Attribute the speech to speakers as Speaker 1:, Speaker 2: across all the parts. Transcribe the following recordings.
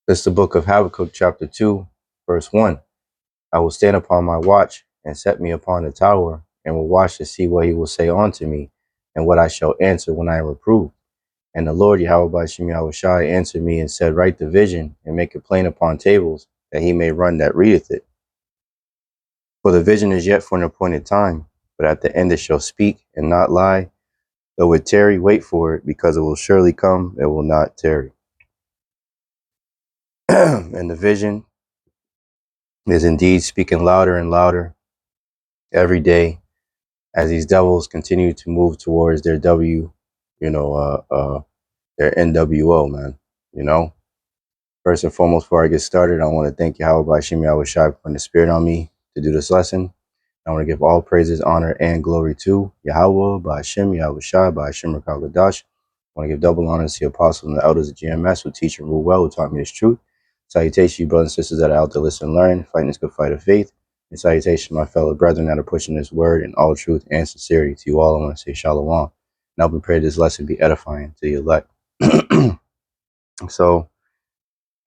Speaker 1: This is the book of Habakkuk, chapter 2, verse 1. I will stand upon my watch and set me upon the tower, and will watch to see what he will say unto me, and what I shall answer when I am reproved. And the Lord Yahawah Bahasham Yahawashi answered me and said, write the vision and make it plain upon tables, that he may run that readeth it. For the vision is yet for an appointed time, but at the end it shall speak and not lie. Though it tarry, wait for it, because it will surely come, it will not tarry. And the vision is indeed speaking louder and louder every day as these devils continue to move towards their their NWO, man. First and foremost, before I get started, I want to thank Yahawah Bahasham Yahawashi for putting the spirit on me to do this lesson. I want to give all praises, honor, and glory to Yahawah Bahasham Yahawashi Bahasham Rakal. I want to give double honor to the apostles and the elders of GMS who teach and rule well, who taught me this truth. Salutation, you brothers and sisters that are out there listen and learn, fighting this good fight of faith. And salutation, my fellow brethren that are pushing this word in all truth and sincerity. To you all, I want to say shalom. And I pray this lesson be edifying to the elect. So,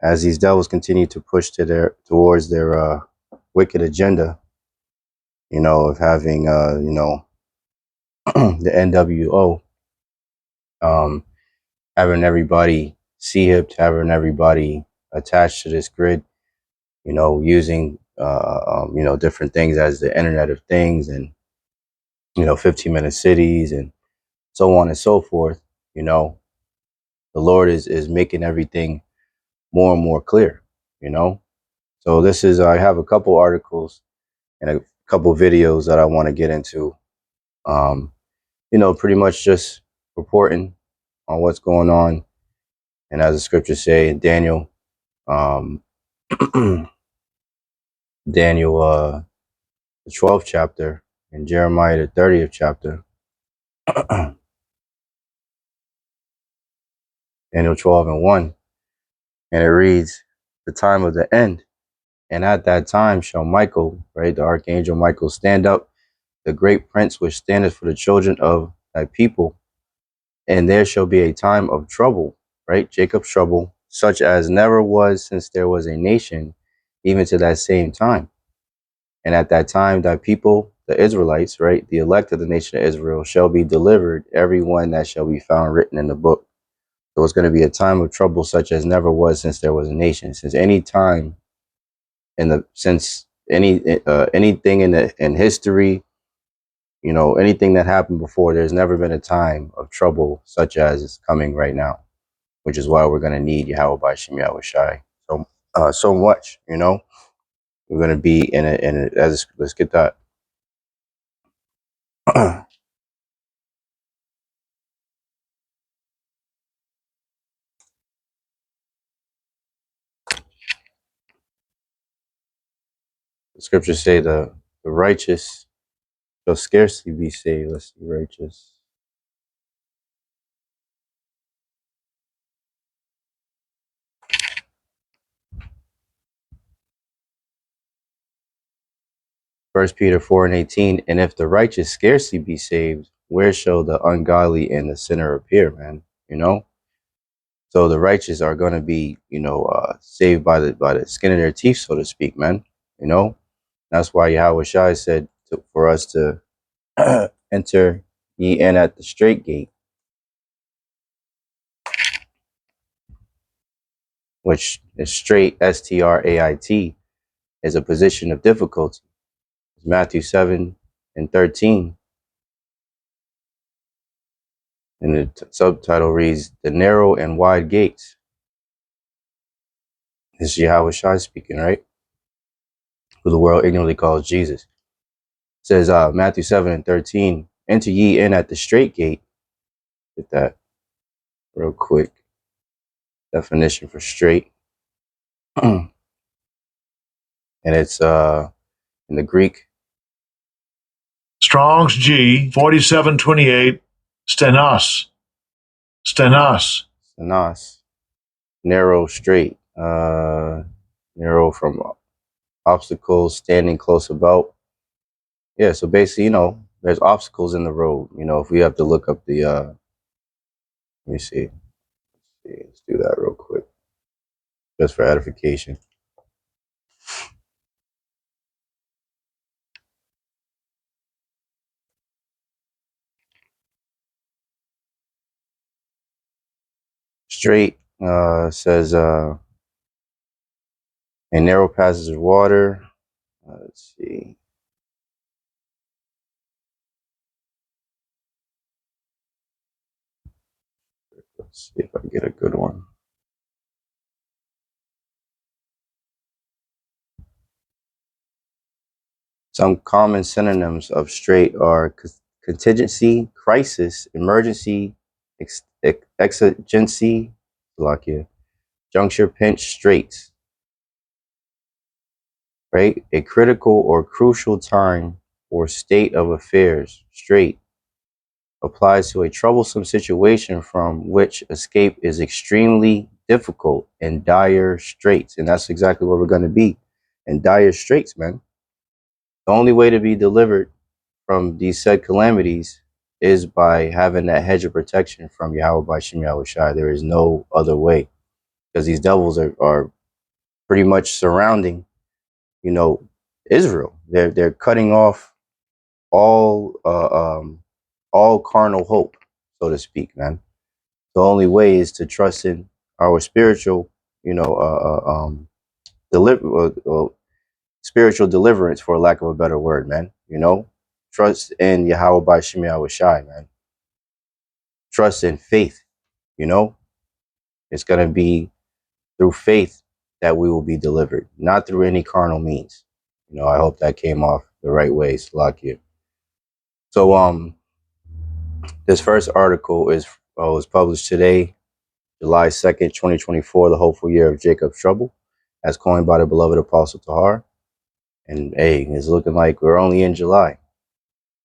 Speaker 1: as these devils continue to push towards their wicked agenda, of having the NWO, having everybody C-hipped, having everybody attached to this grid, using different things as the Internet of Things and 15-minute cities and so on and so forth. The Lord is making everything more and more clear. So this is I have a couple articles and a couple videos that I want to get into. Pretty much just reporting on what's going on, and as the scriptures say in Daniel, Daniel the 12th chapter, and Jeremiah the 30th chapter. Daniel 12:1, and it reads, the time of the end, and at that time shall Michael, right, the archangel Michael, stand up, the great prince which standeth for the children of thy people, and there shall be a time of trouble, right, Jacob's trouble, such as never was since there was a nation, even to that same time. And at that time thy people, the Israelites, right, the elect of the nation of Israel, shall be delivered, every one that shall be found written in the book. So it's going to be a time of trouble such as never was since there was a nation. Since any time anything in history, anything that happened before, there's never been a time of trouble such as is coming right now, which is why we're going to need Yahawah Bahasham Yahawashi so much. We're going to be in a let's get that. The scriptures say the righteous shall scarcely be saved. Let's see, righteous. First Peter 4:18, and if the righteous scarcely be saved, where shall the ungodly and the sinner appear, man? So the righteous are going to be, saved by the skin of their teeth, so to speak, man. That's why Yahawashi said for us to enter ye in at the straight gate, which is straight, S-T-R-A-I-T, is a position of difficulty. It's Matthew 7:13. And the subtitle reads, the narrow and wide gates. This is Yahawashi speaking, right? Who the world ignorantly calls Jesus. It says Matthew 7:13, enter ye in at the straight gate. Get that real quick. Definition for straight. And it's in the Greek.
Speaker 2: Strong's G 4728, stenos. Stenos.
Speaker 1: Stenos. Narrow, straight. Narrow from obstacles, standing close about. Yeah, so basically, there's obstacles in the road. If we have to look up the let me see. Let's do that real quick. just for edification. Straight says a narrow passage of water. Let's see. Let's see if I can get a good one. Some common synonyms of straight are contingency, crisis, emergency, exigency, juncture, pinch, straits, right? A critical or crucial time or state of affairs. Straight applies to a troublesome situation from which escape is extremely difficult and dire straits. And that's exactly where we're going to be, in dire straits, man. The only way to be delivered from these said calamities is by having that hedge of protection from Yahawah by Yahawashi. There is no other way, because these devils are pretty much surrounding, you know, Israel. They're cutting off all all carnal hope, so to speak, man. The only way is to trust in our spiritual, you know, deliver spiritual deliverance, for lack of a better word, man. You know, trust in Yahawah by Yahawashi, man. Trust in faith. You know, it's gonna be through faith that we will be delivered, not through any carnal means. You know, I hope that came off the right way, Salakia. So, this first article is was published today, July 2nd, 2024, the hopeful year of Jacob's trouble, as coined by the beloved Apostle Tahar. And hey, it's looking like we're only in July,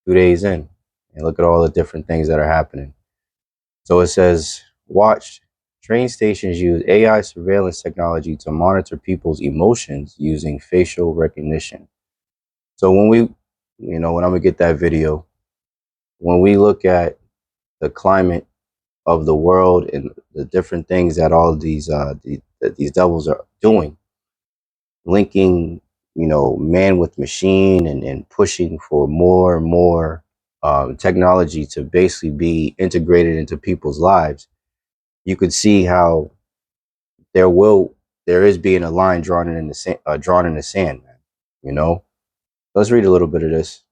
Speaker 1: 2 days in, and look at all the different things that are happening. So it says, watch, train stations use AI surveillance technology to monitor people's emotions using facial recognition. So when we, you know, when I'm gonna get that video, when we look at the climate of the world and the different things that all of these that these devils are doing, linking, you know, man with machine, and pushing for more and more technology to basically be integrated into people's lives, you could see how there is being a line drawn in the sand, man. You know, let's read a little bit of this.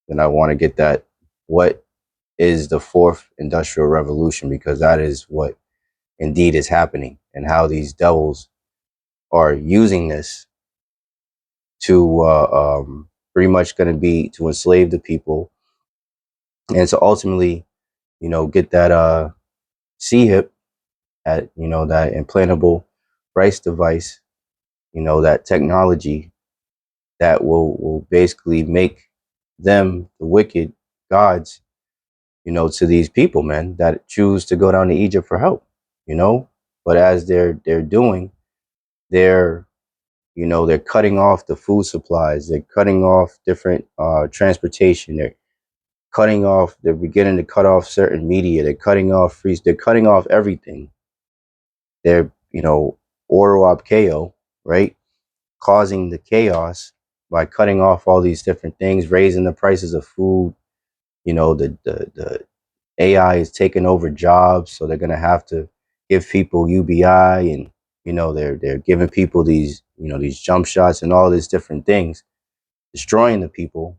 Speaker 1: Then I want to get that. What is the fourth industrial revolution? Because that is what indeed is happening, and how these devils are using this to pretty much going to be to enslave the people, and to ultimately, you know, get that C hip, at, you know, that implantable rice device, you know, that technology that will basically make them the wicked gods, you know, to these people, man, that choose to go down to Egypt for help, you know. But as they're doing, they're, you know, they're cutting off the food supplies, they're cutting off different transportation, they're beginning to cut off certain media, they're cutting off free, they're cutting off everything. They're, you know, oro ob ko, right, causing the chaos by cutting off all these different things, raising the prices of food. You know, the AI is taking over jobs, so they're gonna have to give people UBI, and, you know, they're giving people these, you know, these jump shots and all these different things, destroying the people,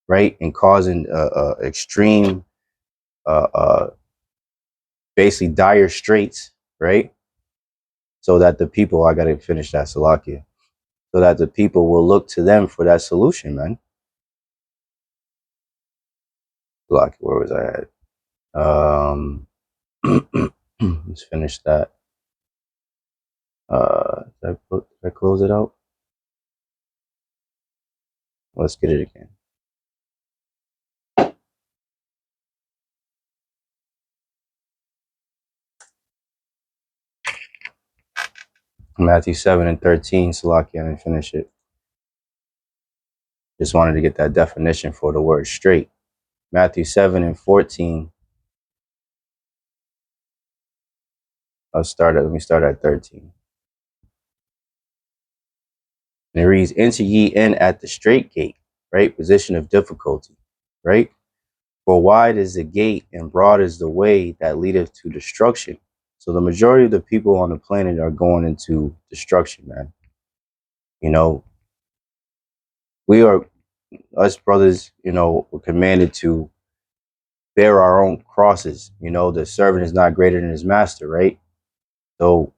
Speaker 1: right, and causing extreme, uh, uh, basically dire straits, right, so that the people, I gotta finish that, Salakia, so that the people will look to them for that solution, man. Salakia, where was I at? Let's finish that. Did I close it out? Let's get it again. Matthew 7 and 13, Salaki, I didn't finish it. Just wanted to get that definition for the word straight. Matthew 7 and 14. Let me start at 13. And it reads, enter ye in at the straight gate, right? Position of difficulty, right? For wide is the gate and broad is the way that leadeth to destruction. So the majority of the people on the planet are going into destruction, man. You know, we are, us brothers, we're commanded to bear our own crosses. The servant is not greater than his master, right? So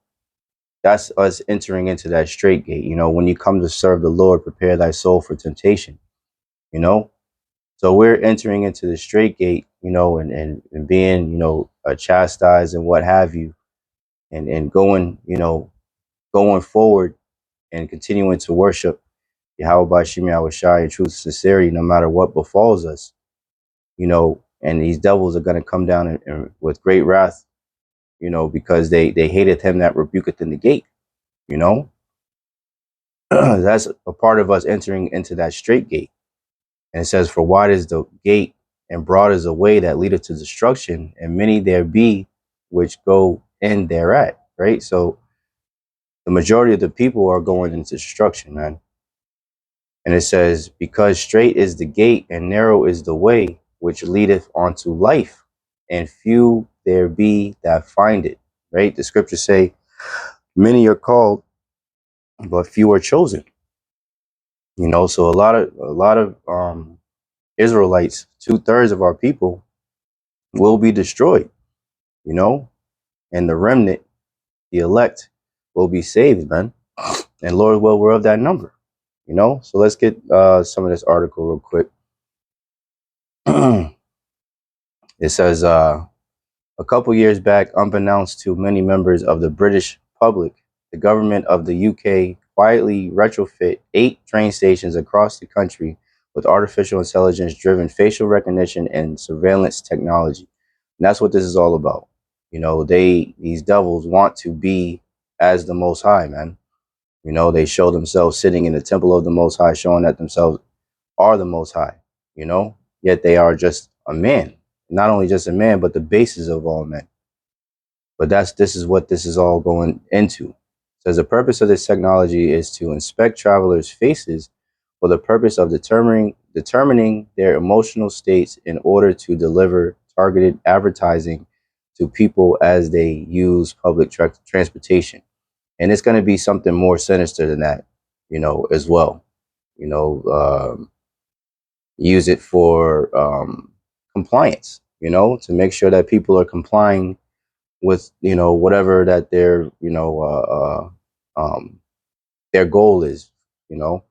Speaker 1: that's us entering into that straight gate. When you come to serve the Lord, prepare thy soul for temptation, you know? So we're entering into the straight gate, and being, chastised and what have you, and going, going forward and continuing to worship Yahawah Bahasham Yahawashi in truth and sincerity, no matter what befalls us, and these devils are going to come down and with great wrath, because they hated him that rebuketh in the gate, you know. That's a part of us entering into that straight gate. And it says, for wide is the gate and broad is the way that leadeth to destruction, and many there be which go in thereat, right? So the majority of the people are going into destruction, man. And it says, because straight is the gate and narrow is the way which leadeth unto life, and few there be that find it, right? The scriptures say, many are called, but few are chosen. So a lot of Israelites, 2/3 of our people will be destroyed, you know, and the remnant, the elect, will be saved, man. And Lord, well, we're of that number, So let's get some of this article real quick. It says, a couple years back, unbeknownst to many members of the British public, the government of the UK quietly retrofit 8 train stations across the country with artificial intelligence driven facial recognition and surveillance technology. And that's what this is all about. These devils want to be as the Most High, man. They show themselves sitting in the temple of the Most High, showing that themselves are the Most High, yet they are just a man. Not only just a man, but the basis of all men. But this is what this is all going into. It says the purpose of this technology is to inspect travelers' faces for the purpose of determining their emotional states in order to deliver targeted advertising to people as they use public transportation. And it's going to be something more sinister than that, as well. You know, Use it for compliance, to make sure that people are complying with whatever that their goal is, you know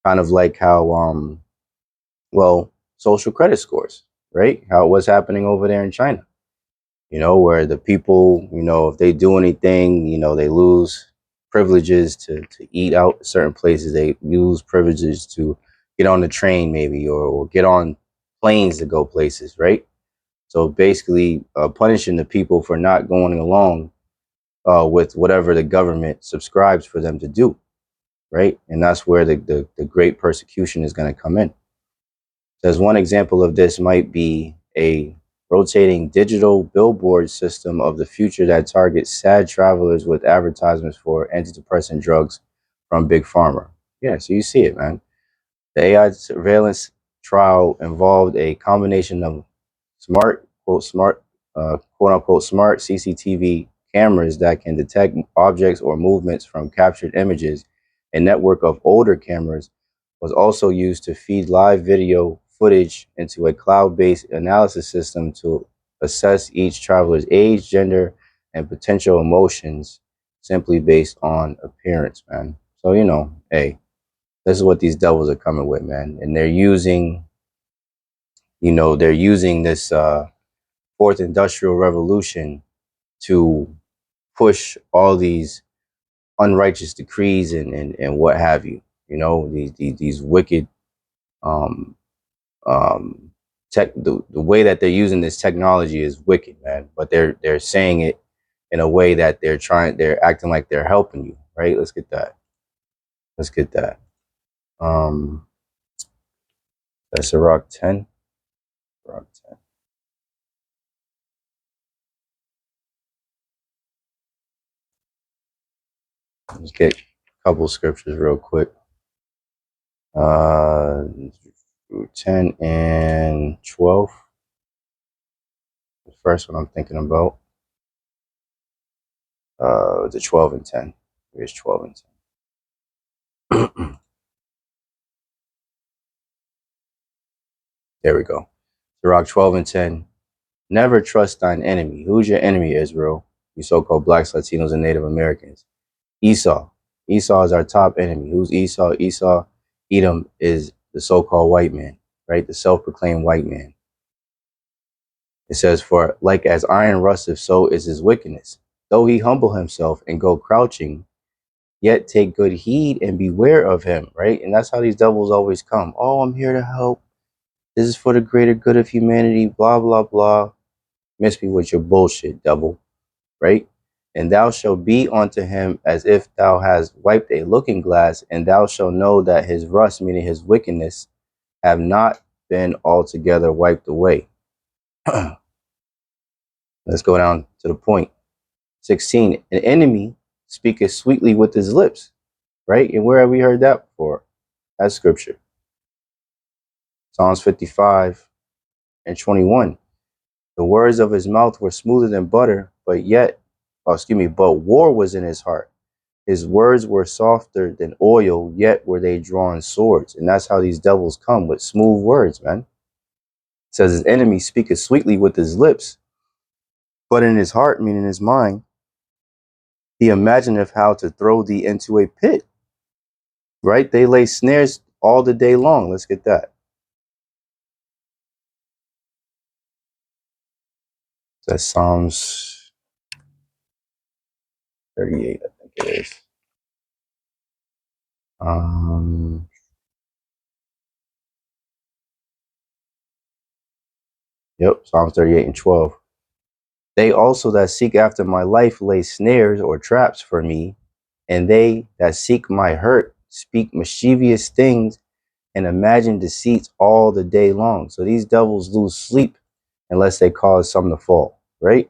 Speaker 1: kind of like how well, social credit scores, right? How it was happening over there in China, where the people, if they do anything, they lose privileges to eat out certain places, they lose privileges to get on the train maybe, or get on planes to go places, right? So basically punishing the people for not going along with whatever the government subscribes for them to do, right? And that's where the great persecution is going to come in. As one example of this might be a rotating digital billboard system of the future that targets sad travelers with advertisements for antidepressant drugs from Big Pharma. Yeah, so you see it, man. The AI surveillance trial involved a combination of quote unquote, smart CCTV cameras that can detect objects or movements from captured images. A network of older cameras was also used to feed live video footage into a cloud-based analysis system to assess each traveler's age, gender, and potential emotions simply based on appearance, man. So, hey, this is what these devils are coming with, man. And they're using this fourth industrial revolution to push all these unrighteous decrees and what have you. These wicked um the way that they're using this technology is wicked, man. But they're saying it in a way that they're acting like they're helping you, right? Let's get that. Let's get that. Um that's a rock 10. Rock 10. Let's get couple scriptures real quick. 10 and 12. The first one I'm thinking about. The 12 and 10. Here's 12 and 10. There we go. Sirach 12 and 10. Never trust thine enemy. Who's your enemy, Israel? You so-called blacks, Latinos, and Native Americans. Esau. Esau is our top enemy. Who's Esau? Esau, Edom, is the so-called white man, right? The self-proclaimed white man. It says, for like as iron rusteth, so is his wickedness. Though he humble himself and go crouching, yet take good heed and beware of him, right? And that's how these devils always come. Oh, I'm here to help. This is for the greater good of humanity, blah, blah, blah. Miss me with your bullshit, devil, right? And thou shalt be unto him as if thou hast wiped a looking glass, and thou shalt know that his rust, meaning his wickedness, have not been altogether wiped away. Let's go down to the point. 16. An enemy speaketh sweetly with his lips, right? And where have we heard that before? That's scripture. Psalms 55 and 21. The words of his mouth were smoother than butter, but war was in his heart. His words were softer than oil, yet were they drawn swords. And that's how these devils come, with smooth words, man. It says his enemy speaketh sweetly with his lips, but in his heart, meaning his mind, he imagineth how to throw thee into a pit. Right? They lay snares all the day long. Let's get that. That's Psalms 38, I think it is. Yep, Psalms 38 and 12. They also that seek after my life lay snares or traps for me, and they that seek my hurt speak mischievous things and imagine deceits all the day long. So these devils lose sleep unless they cause something to fall, right?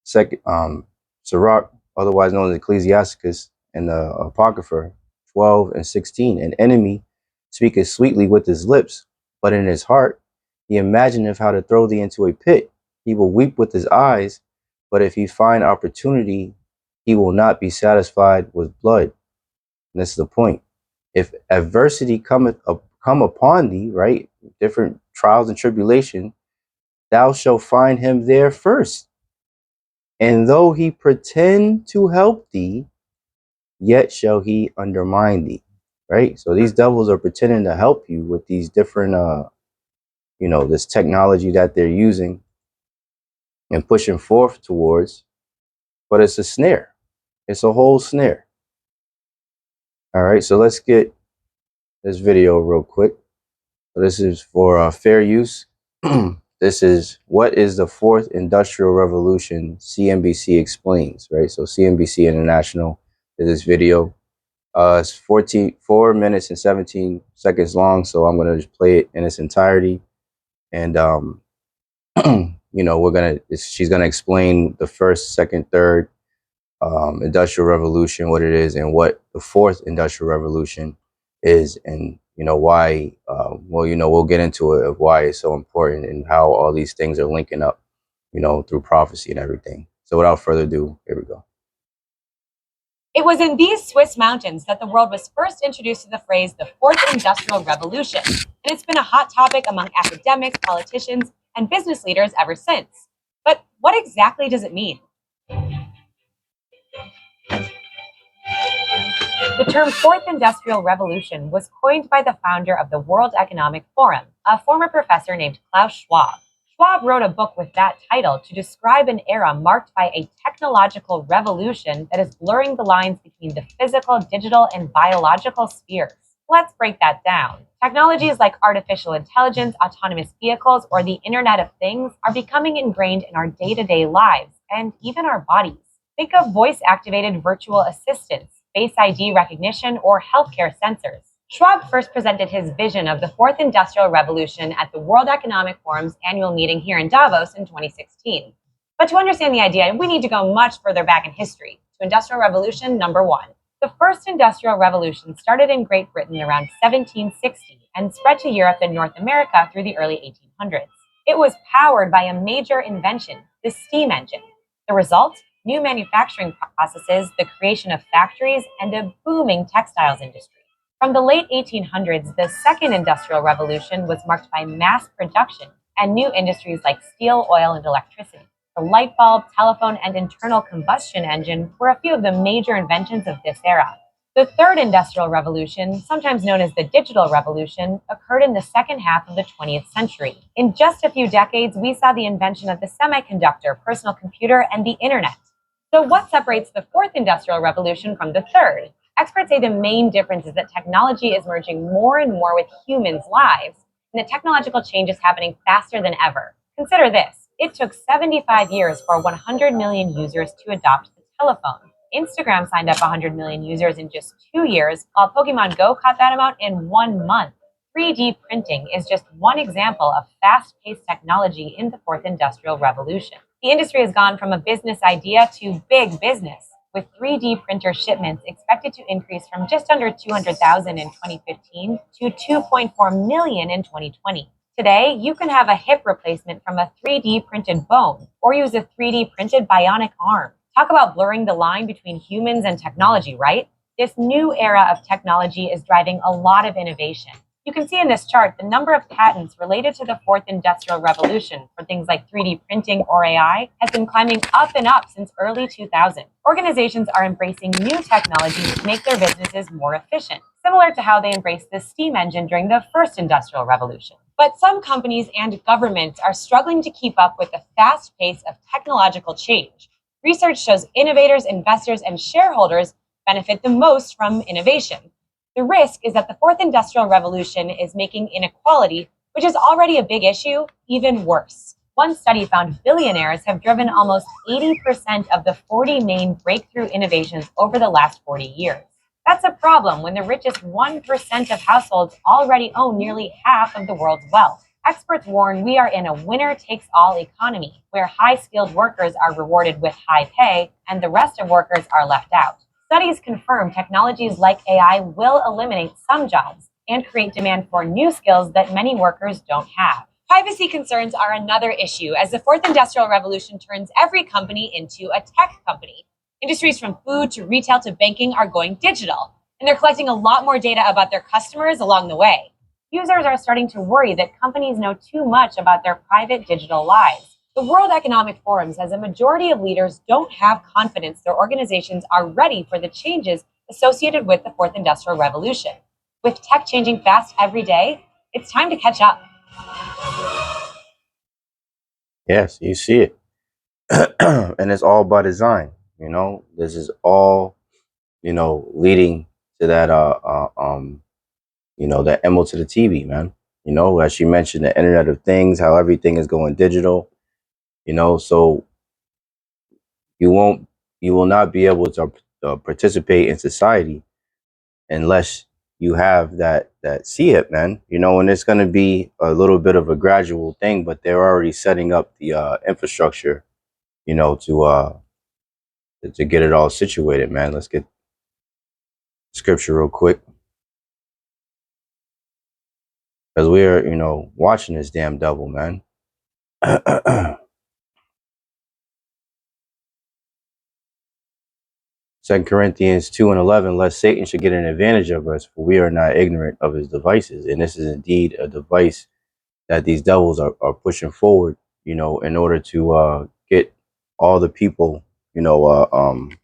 Speaker 1: Second, Sirach, otherwise known as Ecclesiasticus, and the Apocrypha 12 and 16. An enemy speaketh sweetly with his lips, but in his heart he imagineth how to throw thee into a pit. He will weep with his eyes, but if he find opportunity, he will not be satisfied with blood. And this is the point. If adversity come upon thee, right, different trials and tribulation, thou shalt find him there first. And though he pretend to help thee, yet shall he undermine thee. Right? So these devils are pretending to help you with these different, this technology that they're using and pushing forth towards, but it's a snare. It's a whole snare. All right, so let's get this video real quick. So this is for fair use. This is what is the fourth industrial revolution, CNBC explains, right? So CNBC International did this video. It's 4 minutes and 17 seconds long, so I'm gonna just play it in its entirety. And she's gonna explain the first, second, third industrial revolution, what it is, and what the fourth industrial revolution is, and why. We'll get into it, of why it's so important and how all these things are linking up, through prophecy and everything. So without further ado, here we go.
Speaker 3: It was in these Swiss mountains that the world was first introduced to the phrase the Fourth Industrial Revolution, and it's been a hot topic among academics, politicians, and business leaders ever since. But what exactly does it mean? The term Fourth Industrial Revolution was coined by the founder of the World Economic Forum, a former professor named Klaus Schwab. Schwab wrote a book with that title to describe an era marked by a technological revolution that is blurring the lines between the physical, digital, and biological spheres. Let's break that down. Technologies like artificial intelligence, autonomous vehicles, or the Internet of Things are becoming ingrained in our day-to-day lives and even our bodies. Think of voice-activated virtual assistants, Face ID recognition, or healthcare sensors. Schwab first presented his vision of the Fourth Industrial Revolution at the World Economic Forum's annual meeting here in Davos in 2016. But to understand the idea, we need to go much further back in history, to Industrial Revolution number 1. The first industrial revolution started in Great Britain around 1760 and spread to Europe and North America through the early 1800s. It was powered by a major invention, the steam engine. The result? New manufacturing processes, the creation of factories, and a booming textiles industry. From the late 1800s, the second industrial revolution was marked by mass production and new industries like steel, oil, and electricity. The light bulb, telephone, and internal combustion engine were a few of the major inventions of this era. The third industrial revolution, sometimes known as the digital revolution, occurred in the second half of the 20th century. In just a few decades, we saw the invention of the semiconductor, personal computer, and the internet. So what separates the fourth industrial revolution from the third? Experts say the main difference is that technology is merging more and more with humans' lives, and the technological change is happening faster than ever. Consider this. It took 75 years for 100 million users to adopt the telephone. Instagram signed up 100 million users in just 2 years, while Pokemon Go caught that amount in 1 month. 3D printing is just one example of fast-paced technology in the fourth industrial revolution. The industry has gone from a business idea to big business, with 3D printer shipments expected to increase from just under 200,000 in 2015 to 2.4 million in 2020. Today, you can have a hip replacement from a 3D printed bone or use a 3D printed bionic arm. Talk about blurring the line between humans and technology, right? This new era of technology is driving a lot of innovation. You can see in this chart the number of patents related to the fourth industrial revolution for things like 3D printing or AI has been climbing up and up since early 2000. Organizations are embracing new technologies to make their businesses more efficient, similar to how they embraced the steam engine during the first industrial revolution. But some companies and governments are struggling to keep up with the fast pace of technological change. Research shows innovators, investors, and shareholders benefit the most from innovation. The risk is that the fourth industrial revolution is making inequality, which is already a big issue, even worse. One study found billionaires have driven almost 80% of the 40 main breakthrough innovations over the last 40 years. That's a problem when the richest 1% of households already own nearly half of the world's wealth. Experts warn we are in a winner-takes-all economy, where high-skilled workers are rewarded with high pay and the rest of workers are left out. Studies confirm technologies like AI will eliminate some jobs and create demand for new skills that many workers don't have. Privacy concerns are another issue as the fourth industrial revolution turns every company into a tech company. Industries from food to retail to banking are going digital, and they're collecting a lot more data about their customers along the way. Users are starting to worry that companies know too much about their private digital lives. The World Economic Forum says a majority of leaders don't have confidence their organizations are ready for the changes associated with the fourth industrial revolution. With tech changing fast every day, it's time to catch up.
Speaker 1: Yes, you see it. And it's all by design. This is all, leading to that, that MO to the TV, man. As you mentioned, the Internet of Things, how everything is going digital, so you won't, you will not be able to participate in society unless you have that see it, man. And it's going to be a little bit of a gradual thing, but they're already setting up the infrastructure, to get it all situated, man. Let's get scripture real quick, because we are, watching this damn devil, man. 2 Corinthians 2:11, lest Satan should get an advantage of us, for we are not ignorant of his devices. And this is indeed a device that these devils are pushing forward, in order to get all the people, to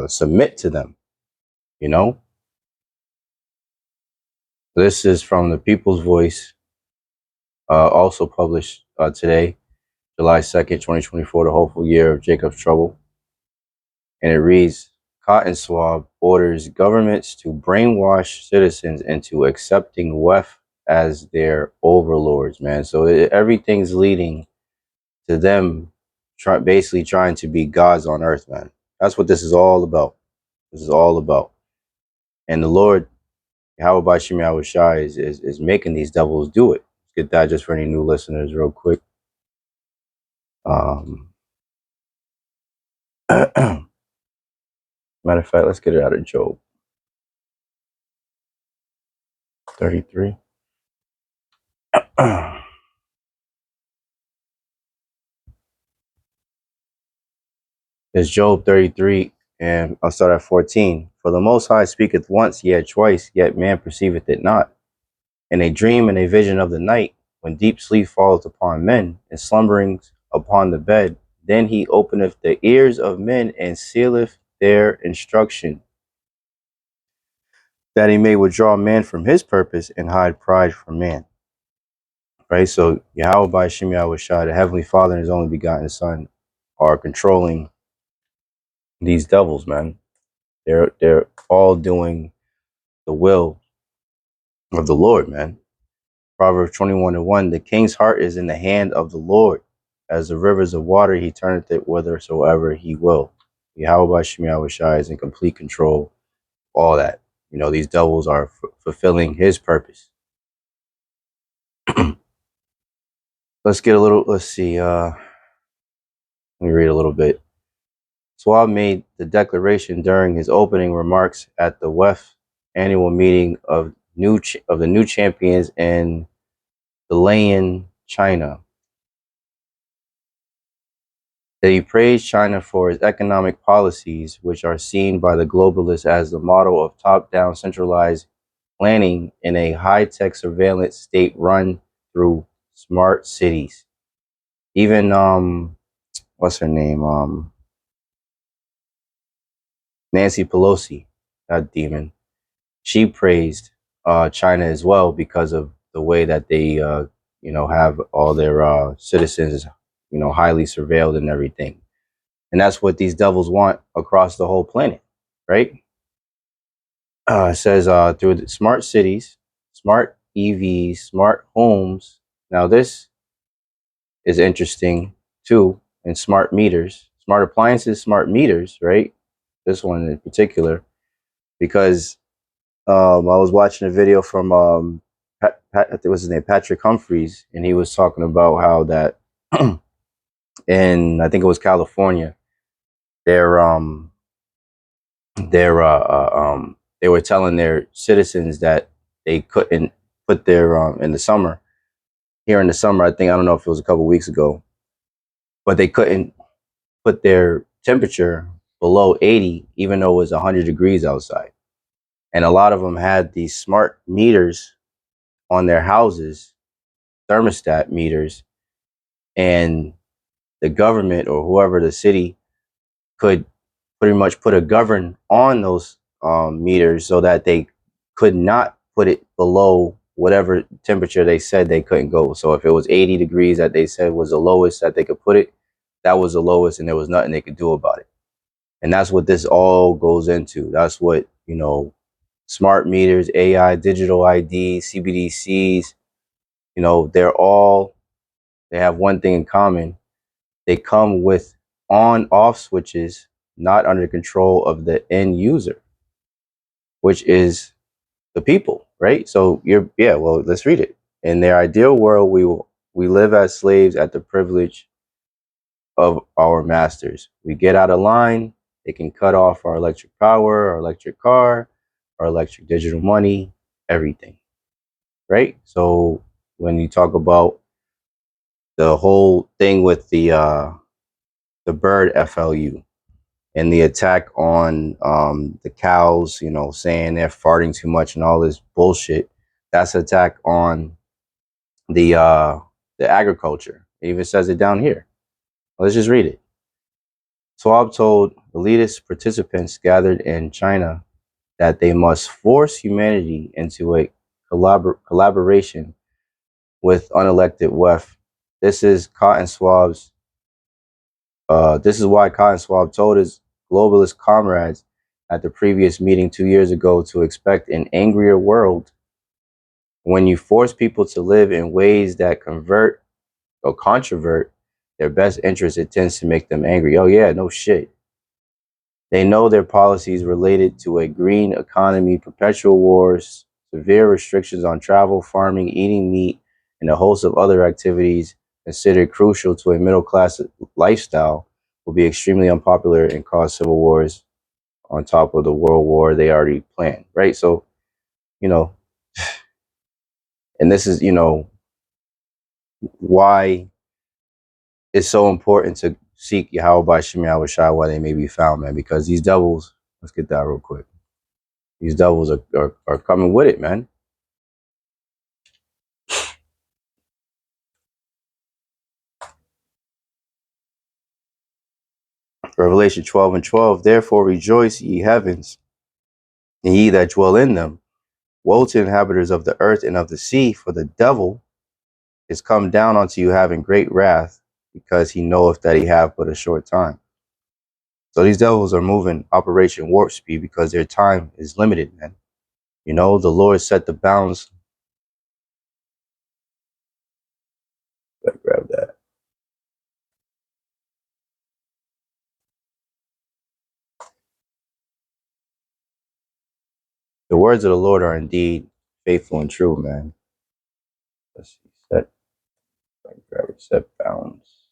Speaker 1: submit to them, This is from the People's Voice, also published today, July 2nd, 2024, the hopeful year of Jacob's trouble. And it reads, Cotton Swab orders governments to brainwash citizens into accepting WEF as their overlords, man. So everything's leading to them basically trying to be gods on earth, man. That's what this is all about. This is all about. And the Lord, Bahasham, Yahawashi, is making these devils do it. Let's get that just for any new listeners real quick. Matter of fact, let's get it out of Job 33. It's Job 33, and I'll start at 14. For the Most High speaketh once, yet twice, yet man perceiveth it not. In a dream and a vision of the night, when deep sleep falleth upon men, and slumberings upon the bed, then he openeth the ears of men and sealeth their instruction, that he may withdraw man from his purpose and hide pride from man. Right? So Yahawah Bahasham Yahawashi, the Heavenly Father and his only begotten Son, are controlling these devils, man. They're all doing the will of the Lord, man. Proverbs 21:1, the king's heart is in the hand of the Lord. As the rivers of water, he turneth it whithersoever he will. Yahawah Shai is in complete control. All that. You know, these devils are fulfilling his purpose. Let's get a little, let's see. Let me read a little bit. Swab made the declaration during his opening remarks at the WEF annual meeting of the new champions in Dalian, China, that he praised China for its economic policies, which are seen by the globalists as the model of top-down centralized planning in a high-tech surveillance state run through smart cities. Even what's her name? Nancy Pelosi, that demon. She praised China as well because of the way that they have all their citizens highly surveilled and everything. And that's what these devils want across the whole planet, right? It says through the smart cities, smart EVs, smart homes. Now this is interesting too, and smart meters, smart appliances, smart meters, right? This one in particular, because I was watching a video from I think it was his name, Patrick Humphreys, and he was talking about how that in I think it was California, they're they were telling their citizens that they couldn't put their in the summer here in the summer. I think I don't know if it was a couple weeks ago, but they couldn't put their temperature below 80, even though it was 100 degrees outside. And a lot of them had these smart meters on their houses, thermostat meters, and the government or whoever the city could pretty much put a govern on those meters so that they could not put it below whatever temperature they said they couldn't go. So if it was 80 degrees that they said was the lowest that they could put it, that was the lowest, and there was nothing they could do about it. And that's what this all goes into. That's what, smart meters, AI, digital ID, CBDCs, they have one thing in common. They come with on-off switches, not under control of the end user, which is the people, right? So well, let's read it. In their ideal world, we live as slaves at the privilege of our masters. We get out of line, they can cut off our electric power, our electric car, our electric digital money, everything, right? So when you talk about the whole thing with the bird FLU and the attack on the cows, saying they're farting too much and all this bullshit, that's an attack on the agriculture. It even says it down here. Let's just read it. Swab told elitist participants gathered in China that they must force humanity into a collaboration with unelected WEF. This is why Cotton Swab told his globalist comrades at the previous meeting 2 years ago to expect an angrier world. When you force people to live in ways that convert or controvert their best interests, it tends to make them angry. Oh yeah, no shit. They know their policies related to a green economy, perpetual wars, severe restrictions on travel, farming, eating meat, and a host of other activities considered crucial to a middle-class lifestyle will be extremely unpopular and cause civil wars on top of the world war they already planned, right? So, you know, and this is, why it's so important to seek Yahawah Bahasham Yahawashi while they may be found, man, because these devils, let's get that real quick. These devils are coming with it, man. Revelation 12:12, therefore rejoice, ye heavens, and ye that dwell in them. Woe to inhabitants of the earth and of the sea, for the devil is come down unto you having great wrath, because he knoweth that he have but a short time. So these devils are moving Operation Warp Speed because their time is limited, man. The Lord set the bounds. Better grab that. The words of the Lord are indeed faithful and true, man. Let's see. Grab it. Set bounds.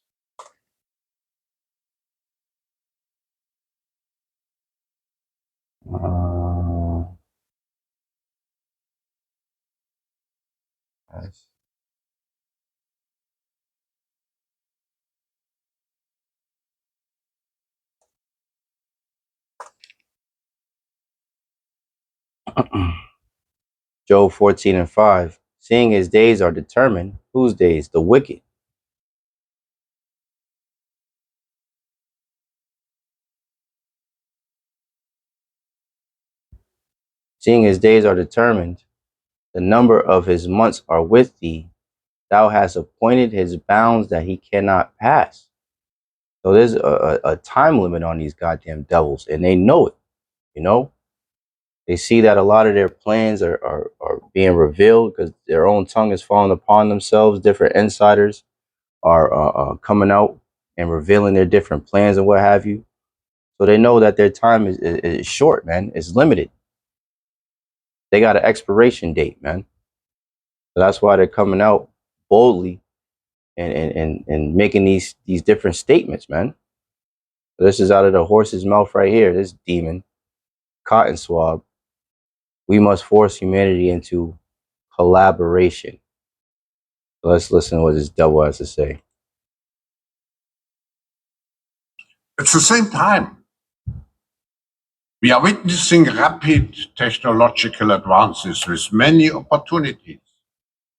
Speaker 1: Nice. Job 14:5. Seeing his days are determined. Whose days? The wicked. Seeing his days are determined, the number of his months are with thee. Thou hast appointed his bounds that he cannot pass. So there's a time limit on these goddamn devils, and they know it. They see that a lot of their plans are being revealed because their own tongue is falling upon themselves. Different insiders are coming out and revealing their different plans and what have you. So they know that their time is short, man. It's limited. They got an expiration date, man. So that's why they're coming out boldly and making these different statements, man. This is out of the horse's mouth right here. This demon, cotton swab. We must force humanity into collaboration. So let's listen to what this devil has to say.
Speaker 4: At the same time, we are witnessing rapid technological advances with many opportunities,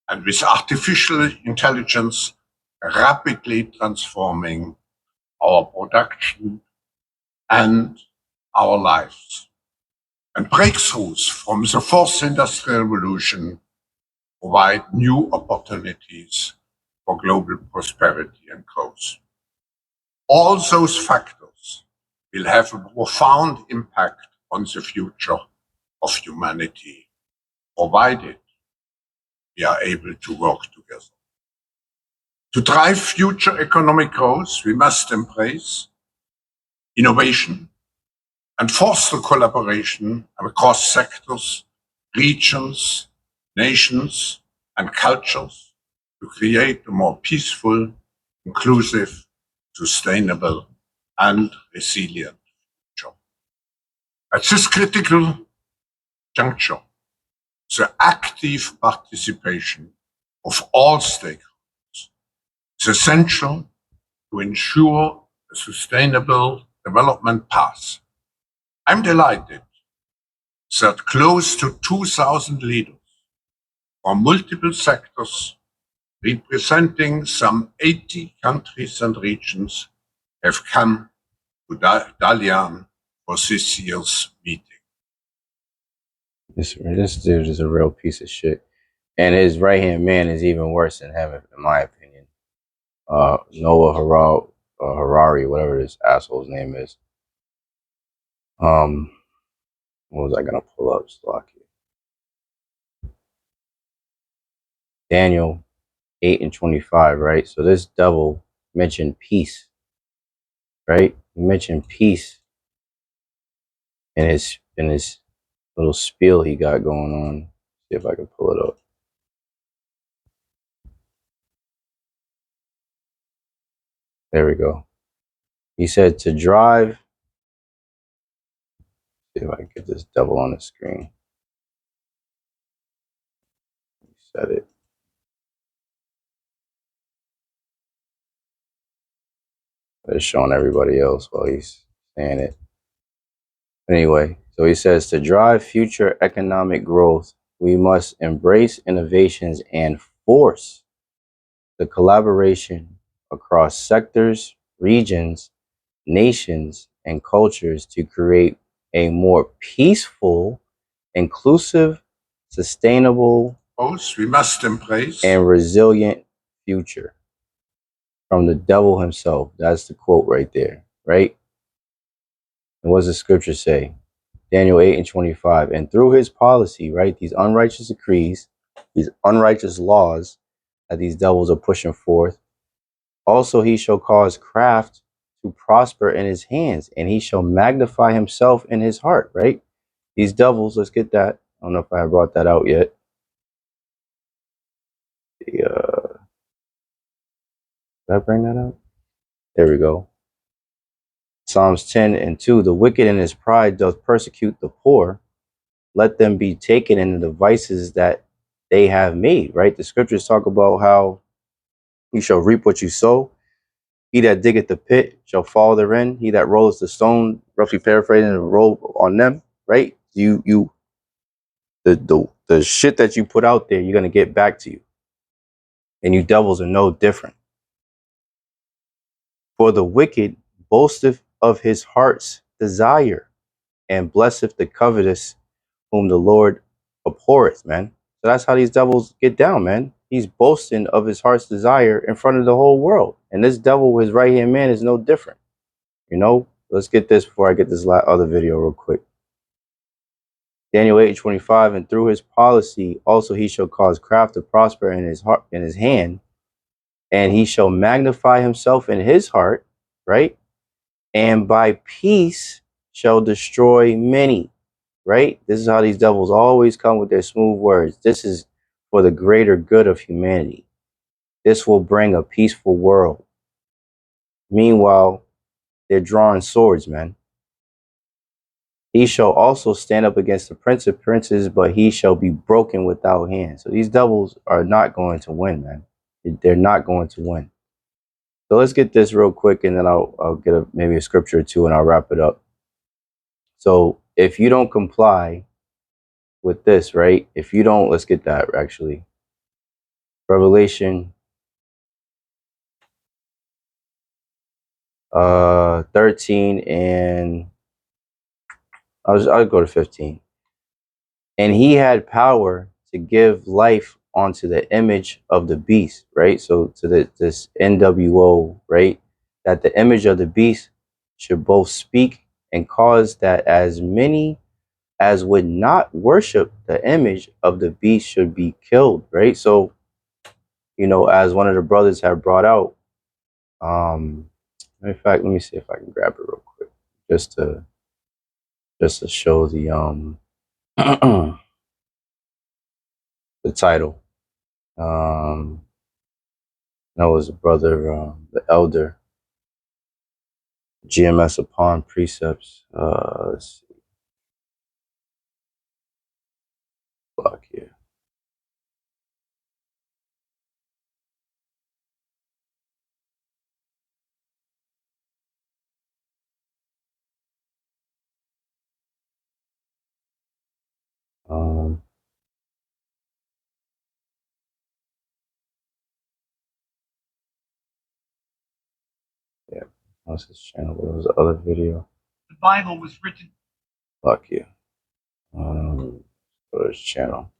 Speaker 4: and with artificial intelligence rapidly transforming our production and our lives. And breakthroughs from the fourth industrial revolution provide new opportunities for global prosperity and growth. All those factors will have a profound impact on the future of humanity, provided we are able to work together. To drive future economic growth, we must embrace innovation and foster collaboration across sectors, regions, nations, and cultures to create a more peaceful, inclusive, sustainable, and resilient future. At this critical juncture, the active participation of all stakeholders is essential to ensure a sustainable development path. I'm delighted that close to 2,000 leaders from multiple sectors, representing some 80 countries and regions, have come to Dalian for this year's meeting.
Speaker 1: This dude is a real piece of shit. And his right hand man is even worse than him, in my opinion. Noah Harari, whatever this asshole's name is. What was I gonna pull up? Slocky. Daniel 8:25, right? So this devil mentioned peace, right? He mentioned peace in his little spiel he got going on. See if I can pull it up. There we go. He said to drive See if I can get this devil on the screen. Set it. It's showing everybody else while he's saying it. Anyway, so he says to drive future economic growth, we must embrace innovations and force the collaboration across sectors, regions, nations, and cultures to create a more peaceful, inclusive, sustainable,
Speaker 4: We must embrace
Speaker 1: and resilient future. From the devil himself. That's the quote right there, right? And what does the scripture say? Daniel 8:25. And through his policy, right, these unrighteous decrees, these unrighteous laws that these devils are pushing forth, also he shall cause craft to prosper in his hands, and he shall magnify himself in his heart, right? These devils, let's get that. I don't know if I have brought that out yet. Did I bring that out? There we go. Psalms 10:2. The wicked in his pride doth persecute the poor. Let them be taken in the devices that they have made, right? The scriptures talk about how you shall reap what you sow. He that diggeth the pit shall fall therein. He that rolleth the stone, roughly paraphrasing, the roll on them, right? The shit that you put out there, you're gonna get back to you. And you devils are no different. For the wicked boasteth of his heart's desire, and blesseth the covetous, whom the Lord abhorreth, man. So that's how these devils get down, man. He's boasting of his heart's desire in front of the whole world. And this devil, his right hand man, is no different. You know, let's get this before I get this other video real quick. Daniel 8:25, and through his policy also he shall cause craft to prosper in his heart, in his hand, and he shall magnify himself in his heart, right? And by peace shall destroy many. Right? This is how these devils always come with their smooth words. This is for the greater good of humanity. This will bring a peaceful world. Meanwhile, they're drawing swords, man. He shall also stand up against the prince of princes, but he shall be broken without hands. So these devils are not going to win, man. They're not going to win. So let's get this real quick, and then I'll get maybe a scripture or two, and I'll wrap it up. So if you don't comply with this, right? If you don't, let's get that actually. Revelation 13, and I'll go to 15. And he had power to give life onto the image of the beast, right? So to this NWO, right? That the image of the beast should both speak and cause that as many as would not worship the image of the beast should be killed, right? So, you know, as one of the brothers have brought out, in fact, let me see if I can grab it real quick, just to show the the title. That was a brother, the elder, GMS upon precepts. Let's see, block here. Yeah, what's his channel? What was the other video?
Speaker 5: The Bible was written.
Speaker 1: Block here. Go to his channel.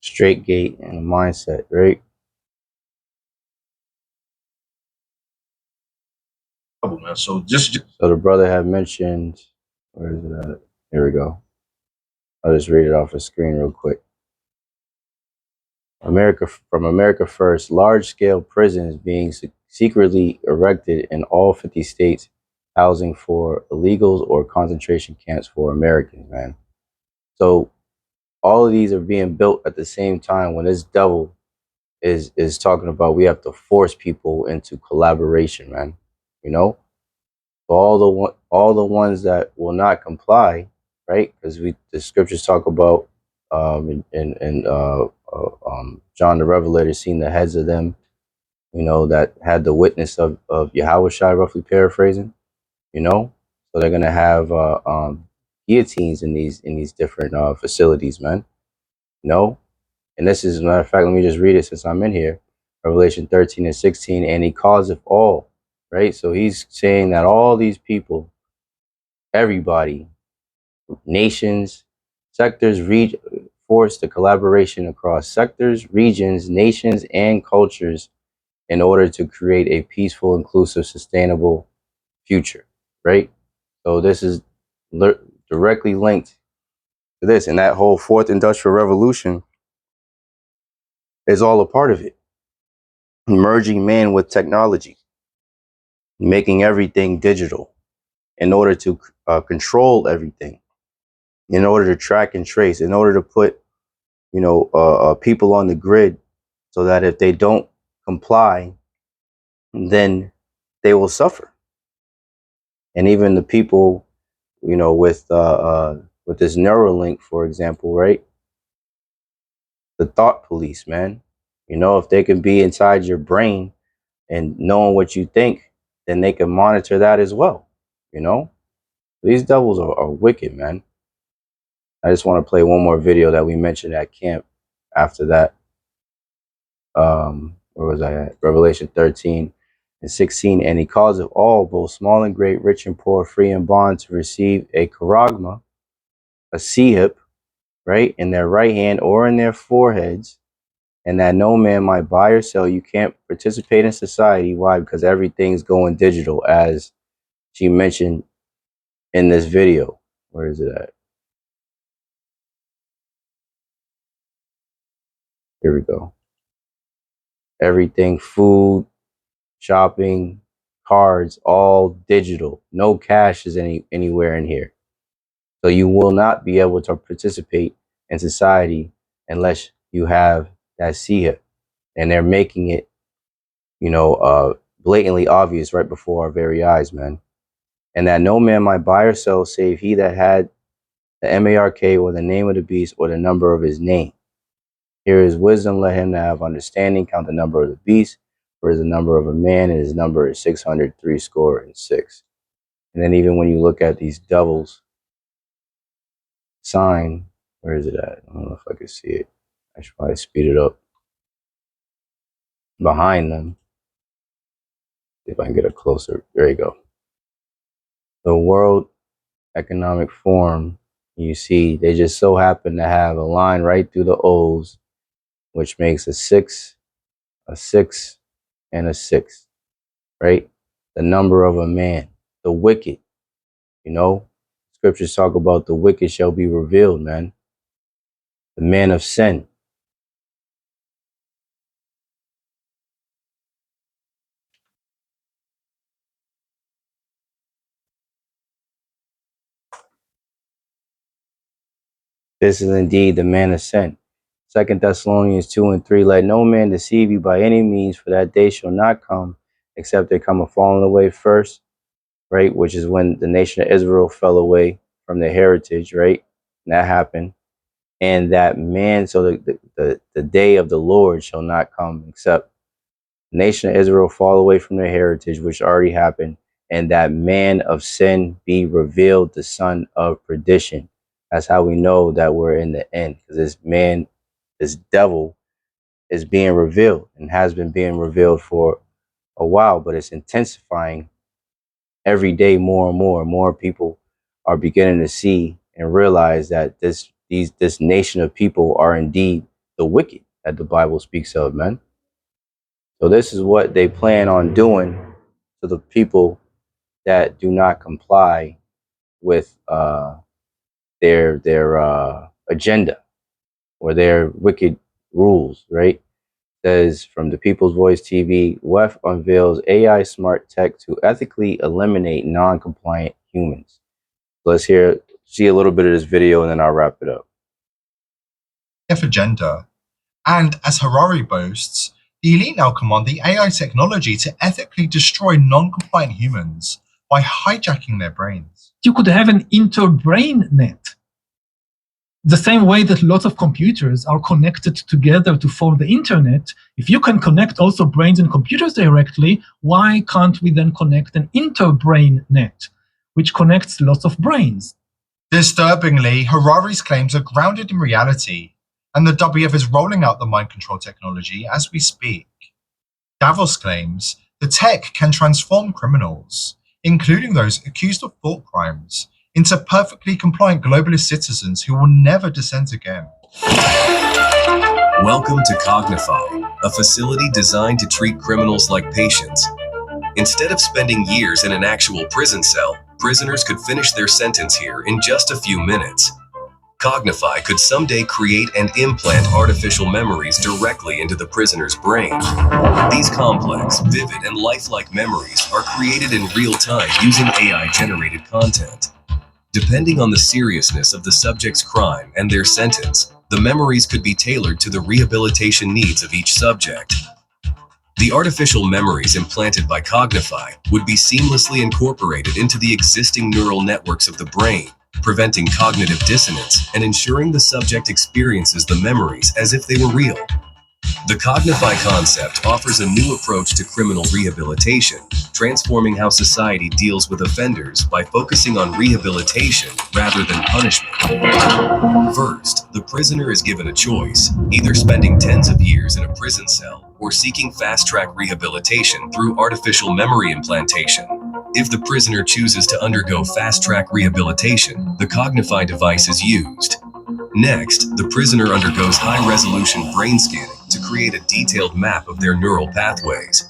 Speaker 1: Straight gate and a mindset, right?
Speaker 2: So
Speaker 1: the brother had mentioned, where is it at? Here we go. I'll just read it off the screen real quick. From America First, large-scale prisons being secretly erected in all 50 states, housing for illegals or concentration camps for Americans, man. So all of these are being built at the same time when this devil is talking about we have to force people into collaboration, man. You know, all the ones that will not comply, right? Because the scriptures talk about John the Revelator seeing the heads of them, you know, that had the witness of Yahawashi, roughly paraphrasing, you know. So they're gonna have guillotines in these different facilities, man. You know, and this is, as a matter of fact, let me just read it since I'm in here. Revelation 13 and 16, and he causeth all, right? So he's saying that all these people, everybody, nations, sectors, force the collaboration across sectors, regions, nations, and cultures in order to create a peaceful, inclusive, sustainable future, right? So this is directly linked to this, and that whole fourth industrial revolution is all a part of it. Merging man with technology, making everything digital in order to control everything, in order to track and trace, in order to put, you know, people on the grid so that if they don't comply, then they will suffer. And even the people, you know, with this Neuralink, for example, right? The thought police, man. You know, if they can be inside your brain and knowing what you think, then they can monitor that as well. You know, these devils are wicked, man. I just want to play one more video that we mentioned at camp. After that, where was I at? Revelation 13 and 16. And he causeth all, both small and great, rich and poor, free and bond, to receive a charagma, a sea-hip, right, in their right hand or in their foreheads, and that no man might buy or sell. You can't participate in society. Why? Because everything's going digital, as she mentioned in this video. Where is it at? Here we go. Everything, food, shopping, cards, all digital. No cash is anywhere in here. So you will not be able to participate in society unless you have that SIA. And they're making it, you know, blatantly obvious right before our very eyes, man. And that no man might buy or sell save he that had the MARK, or the name of the beast, or the number of his name. Here is wisdom, let him that have understanding count the number of the beast, for it is the number of a man, and his number is 666. And then even when you look at these devils sign, where is it at? I don't know if I can see it. I should probably speed it up. Behind them, see if I can get a closer. There you go. The World Economic Forum, you see, they just so happen to have a line right through the O's, which makes a 6, and a 6, right? The number of a man, the wicked, you know? Scriptures talk about the wicked shall be revealed, man. The man of sin. This is indeed the man of sin. 2 Thessalonians 2 and 3, let no man deceive you by any means, for that day shall not come, except there come a falling away first, right? Which is when the nation of Israel fell away from their heritage, right? And that happened. And that man, so the day of the Lord shall not come, except the nation of Israel fall away from their heritage, which already happened, and that man of sin be revealed, the son of perdition. That's how we know that we're in the end, because this man, this devil, is being revealed and has been being revealed for a while, but it's intensifying every day more and more. More people are beginning to see and realize that this nation of people are indeed the wicked that the Bible speaks of, man. So this is what they plan on doing to the people that do not comply with their agenda or their wicked rules, right? Says from the People's Voice TV, WEF unveils AI smart tech to ethically eliminate non-compliant humans. Let's see a little bit of this video and then I'll wrap it up.
Speaker 6: agenda. And as Harari boasts, the elite now command the AI technology to ethically destroy non-compliant humans by hijacking their brains.
Speaker 7: You could have an inter-brain net. The same way that lots of computers are connected together to form the internet, if you can connect also brains and computers directly, why can't we then connect an inter-brain net, which connects lots of brains?
Speaker 6: Disturbingly, Harari's claims are grounded in reality, and the WF is rolling out the mind control technology as we speak. Davos claims the tech can transform criminals, including those accused of thought crimes, into perfectly compliant globalist citizens who will never dissent again.
Speaker 8: Welcome to Cognify, a facility designed to treat criminals like patients. Instead of spending years in an actual prison cell, prisoners could finish their sentence here in just a few minutes. Cognify could someday create and implant artificial memories directly into the prisoner's brain. These complex, vivid, and lifelike memories are created in real time using AI-generated content. Depending on the seriousness of the subject's crime and their sentence, the memories could be tailored to the rehabilitation needs of each subject. The artificial memories implanted by Cognify would be seamlessly incorporated into the existing neural networks of the brain, preventing cognitive dissonance and ensuring the subject experiences the memories as if they were real. The Cognify concept offers a new approach to criminal rehabilitation, transforming how society deals with offenders by focusing on rehabilitation rather than punishment. First, the prisoner is given a choice, either spending tens of years in a prison cell or seeking fast-track rehabilitation through artificial memory implantation. If the prisoner chooses to undergo fast-track rehabilitation, the Cognify device is used. Next, the prisoner undergoes high-resolution brain scanning to create a detailed map of their neural pathways.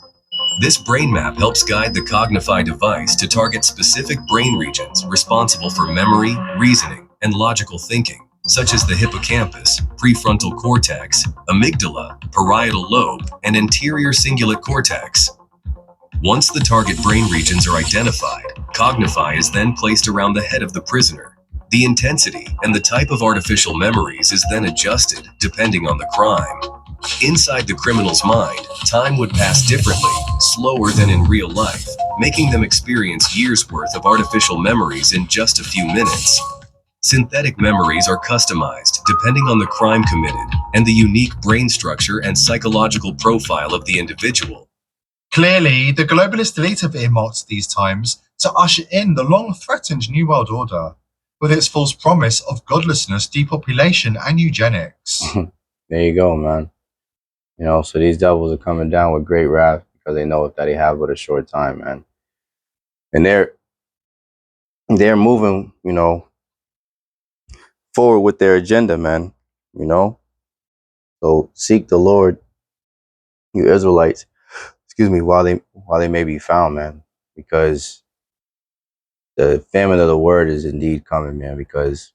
Speaker 8: This brain map helps guide the Cognify device to target specific brain regions responsible for memory, reasoning, and logical thinking, such as the hippocampus, prefrontal cortex, amygdala, parietal lobe, and anterior cingulate cortex. Once the target brain regions are identified, Cognify is then placed around the head of the prisoner. The intensity and the type of artificial memories is then adjusted depending on the crime. Inside the criminal's mind, time would pass differently, slower than in real life, making them experience years' worth of artificial memories in just a few minutes. Synthetic memories are customized depending on the crime committed and the unique brain structure and psychological profile of the individual.
Speaker 6: Clearly, the globalist elite have earmarked these times to usher in the long-threatened New World Order, with its false promise of godlessness, depopulation, and eugenics.
Speaker 1: There you go, man. You know, so these devils are coming down with great wrath because they know that they have but a short time, man. And they're moving, you know, forward with their agenda, man. You know, so seek the Lord, you Israelites. Excuse me, while they may be found, man, because the famine of the word is indeed coming, man. Because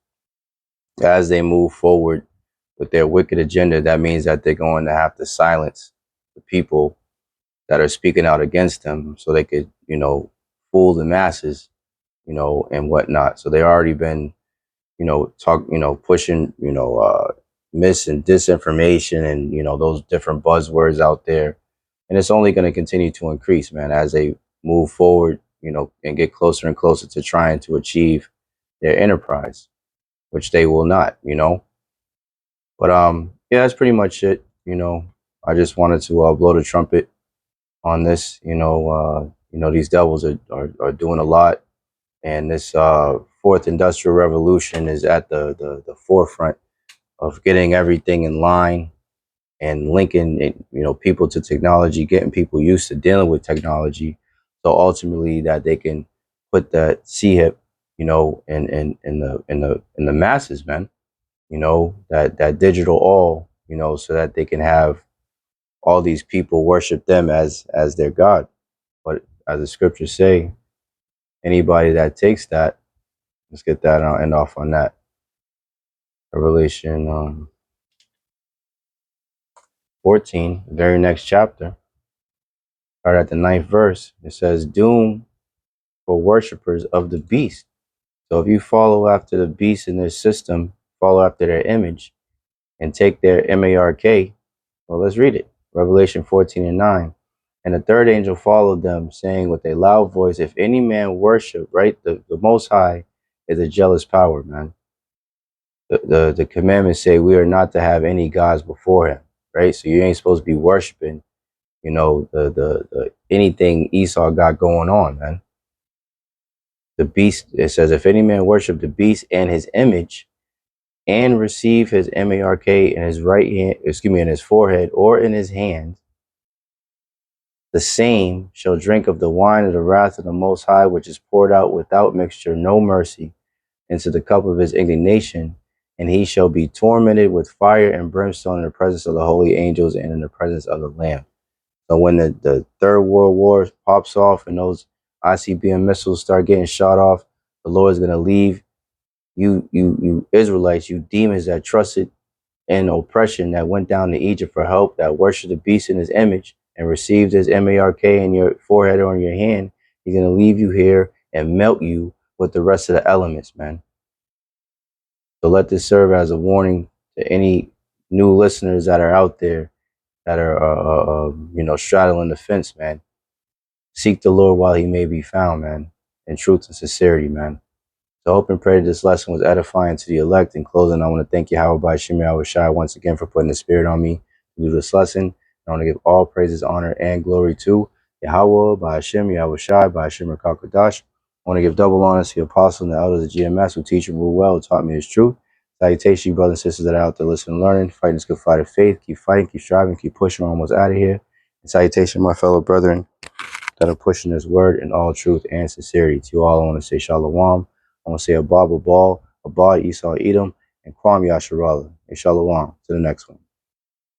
Speaker 1: as they move forward with their wicked agenda, that means that they're going to have to silence the people that are speaking out against them, so they could, you know, fool the masses, you know, and whatnot. So they already been, you know, pushing, you know, mis and disinformation and, you know, those different buzzwords out there. And it's only going to continue to increase, man, as they move forward, you know, and get closer and closer to trying to achieve their enterprise, which they will not, you know. But yeah, that's pretty much it. You know, I just wanted to blow the trumpet on this. You know, these devils are doing a lot, and this fourth industrial revolution is at the forefront of getting everything in line and linking you know, people to technology, getting people used to dealing with technology, so ultimately that they can put that CHIP, you know, in the masses, man. You know, that digital all, you know, so that they can have all these people worship them as their God. But as the scriptures say, anybody that takes that, let's get that and I'll end off on that. Revelation 14, the very next chapter, start at the 9th verse. It says, doom for worshipers of the beast. So if you follow after the beast in their system, follow after their image, and take their mark. Well, let's read it. Revelation 14:9. And the third angel followed them, saying with a loud voice, if any man worship, right, the Most High is a jealous power, man. The commandments say we are not to have any gods before him, right? So you ain't supposed to be worshiping, the anything Esau got going on, man. The beast, it says, if any man worship the beast and his image and receive his mark in his right hand, in his forehead or in his hand, the same shall drink of the wine of the wrath of the Most High, which is poured out without mixture, no mercy, into the cup of his indignation, and he shall be tormented with fire and brimstone in the presence of the holy angels and in the presence of the Lamb. So when the Third World War pops off and those ICBM missiles start getting shot off, the Lord is going to leave you Israelites, you demons that trusted in oppression, that went down to Egypt for help, that worshiped the beast in his image and received his mark in your forehead or in your hand. He's going to leave you here and melt you with the rest of the elements, man. So let this serve as a warning to any new listeners that are out there that are, straddling the fence, man. Seek the Lord while he may be found, man, in truth and sincerity, man. So I hope and pray that this lesson was edifying to the elect. In closing, I want to thank Yahawah Bahasham Yahawashi once again for putting the spirit on me to do this lesson. I want to give all praises, honor, and glory to Yahawah Bahasham Yahawashi Bahasham Rakakadash. I want to give double honor to the apostles and the elders of GMS who teach and rule well, who taught me his truth. Salutation, you brothers and sisters that are out there listening and learning, fighting this good fight of faith. Keep fighting, keep striving, keep pushing. We're almost out of here. And salutation, my fellow brethren that are pushing this word in all truth and sincerity. To you all, I want to say shalom. I want to say Abba Babal, Abba Esau Edom, and Kwam Yasharallah. And shalom. To the next one.